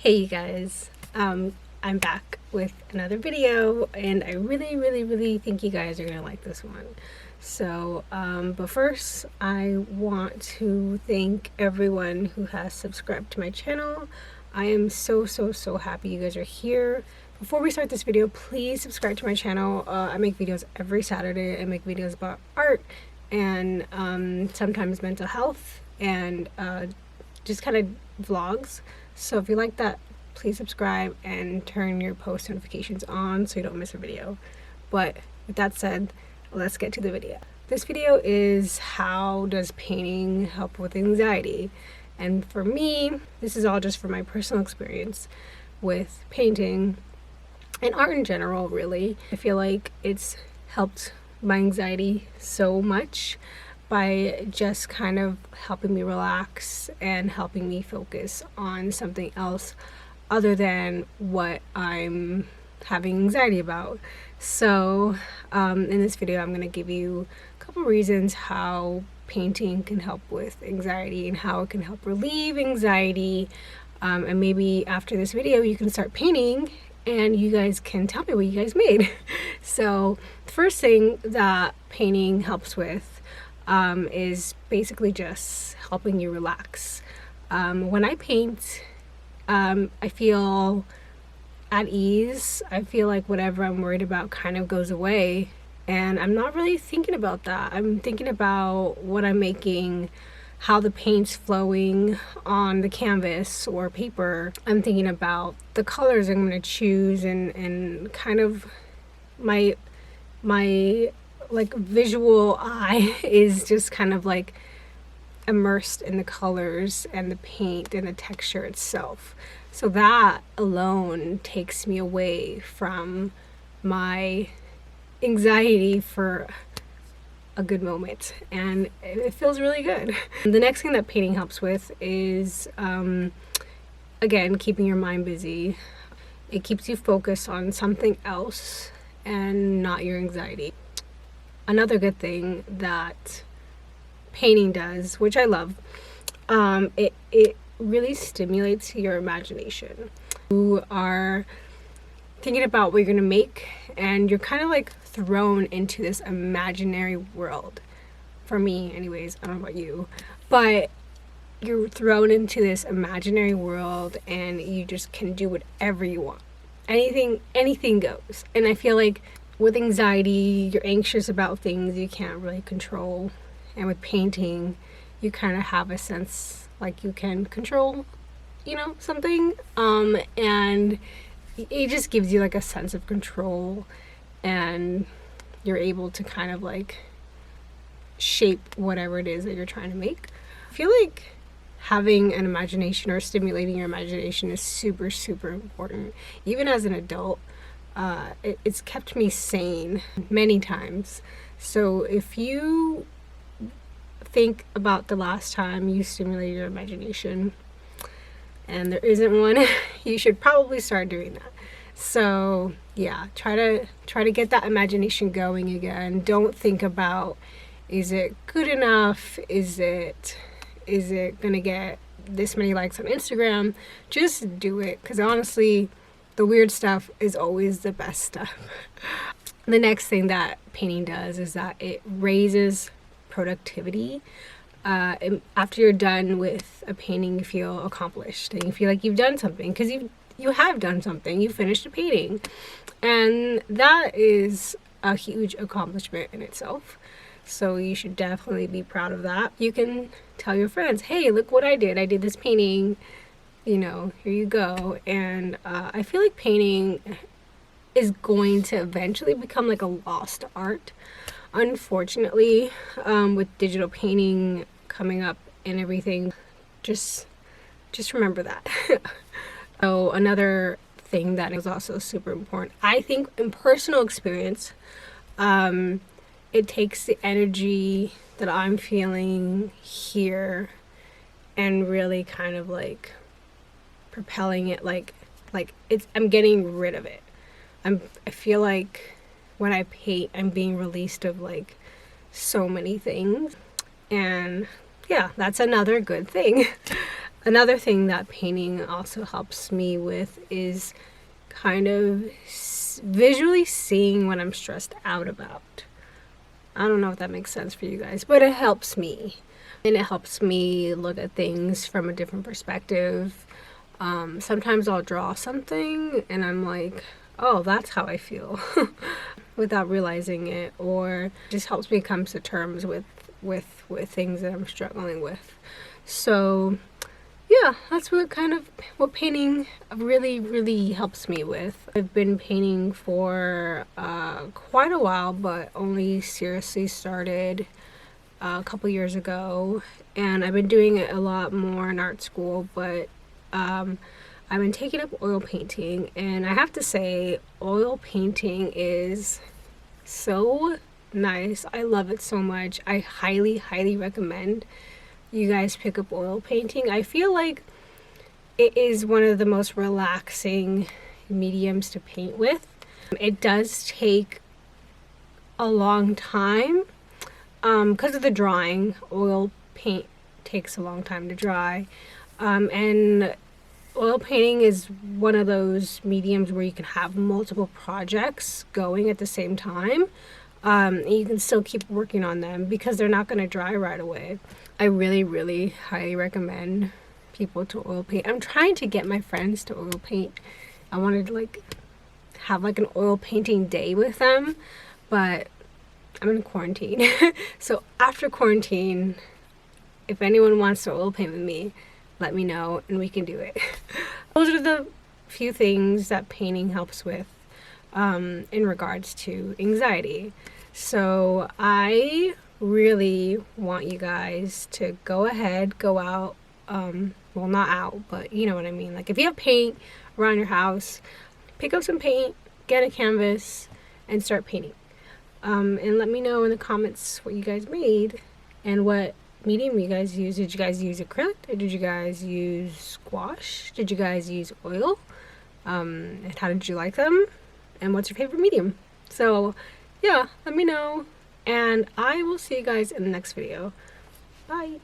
Hey you guys, I'm back with another video and I really think you guys are gonna like this one. So but first I want to thank everyone who has subscribed to my channel. I am so happy you guys are here. Before we start this video, please subscribe to my channel. I make videos every Saturday. I make videos about art and sometimes mental health and just kind of vlogs. So if you like that, please subscribe and turn your post notifications on so you don't miss a video. But with that said, let's get to the video. This video is how does painting help with anxiety? And for me, this is all just from my personal experience with painting and art in general, really. I feel like it's helped my anxiety so much by just kind of helping me relax and helping me focus on something else other than what I'm having anxiety about. So in this video I'm going to give you a couple reasons how painting can help with anxiety and how it can help relieve anxiety, and maybe after this video you can start painting and you guys can tell me what you guys made. So the first thing that painting helps with is basically just helping you relax. When I paint, I feel at ease. I feel like whatever I'm worried about kind of goes away, and I'm not really thinking about that. I'm thinking about what I'm making, how the paint's flowing on the canvas or paper. I'm thinking about the colors I'm going to choose and kind of my like visual eye is just kind of like immersed in the colors and the paint and the texture itself. So that alone takes me away from my anxiety for a good moment, and it feels really good. The next thing that painting helps with is again, keeping your mind busy. It keeps you focused on something else and not your anxiety. Another good thing that painting does, which I love, it really stimulates your imagination. You are thinking about what you're gonna make and you're kind of like thrown into this imaginary world. For me anyways, I don't know about you, but you're thrown into this imaginary world and you just can do whatever you want. Anything goes. And I feel like with anxiety, you're anxious about things you can't really control. And with painting, you kind of have a sense like you can control, something. And it just gives you like a sense of control, and you're able to kind of like shape whatever it is that you're trying to make. I feel like having an imagination or stimulating your imagination is super important. Even as an adult, it's kept me sane many times. So if you think about the last time you stimulated your imagination and there isn't one, you should probably start doing that. So yeah, try to get that imagination going again. Don't think about, is it good enough? Is it gonna get this many likes on Instagram? Just do it, because honestly, the weird stuff is always the best stuff. The next thing that painting does is that it raises productivity. After you're done with a painting, you feel accomplished and you feel like you've done something, because you have done something. You finished a painting, and that is a huge accomplishment in itself. So you should definitely be proud of that. You can tell your friends, hey, look what I did this painting, here you go. And I feel like painting is going to eventually become like a lost art, unfortunately, with digital painting coming up and everything. Just remember that. So another thing that is also super important, I think, in personal experience, it takes the energy that I'm feeling here and really kind of like propelling it, like I'm getting rid of it. I feel like when I paint, I'm being released of like so many things, and yeah, that's another good thing. Another thing that painting also helps me with is kind of visually seeing what I'm stressed out about. I don't know if that makes sense for you guys, but it helps me. And it helps me look at things from a different perspective. Sometimes I'll draw something and I'm like, oh, that's how I feel without realizing it, or just helps me come to terms with things that I'm struggling with. So yeah, that's what painting really helps me with. I've been painting for quite a while, but only seriously started a couple years ago, and I've been doing it a lot more in art school, but I've been taking up oil painting, and I have to say oil painting is so nice. I love it so much. I highly recommend you guys pick up oil painting. I feel like it is one of the most relaxing mediums to paint with. It does take a long time because of the drying. Oil paint takes a long time to dry, and oil painting is one of those mediums where you can have multiple projects going at the same time. And you can still keep working on them because they're not going to dry right away. I really highly recommend people to oil paint. I'm trying to get my friends to oil paint. I wanted to have an oil painting day with them, but I'm in quarantine. So after quarantine, if anyone wants to oil paint with me, let me know and we can do it. Those are the few things that painting helps with in regards to anxiety. So I really want you guys to go out, well, not out, but you know what I mean. If you have paint around your house, pick up some paint, get a canvas, and start painting. And let me know in the comments what you guys made and what medium you guys use. Did you guys use acrylic? Or did you guys use gouache? Did you guys use oil? And how did you like them? And what's your favorite medium? So yeah, let me know, and I will see you guys in the next video. Bye.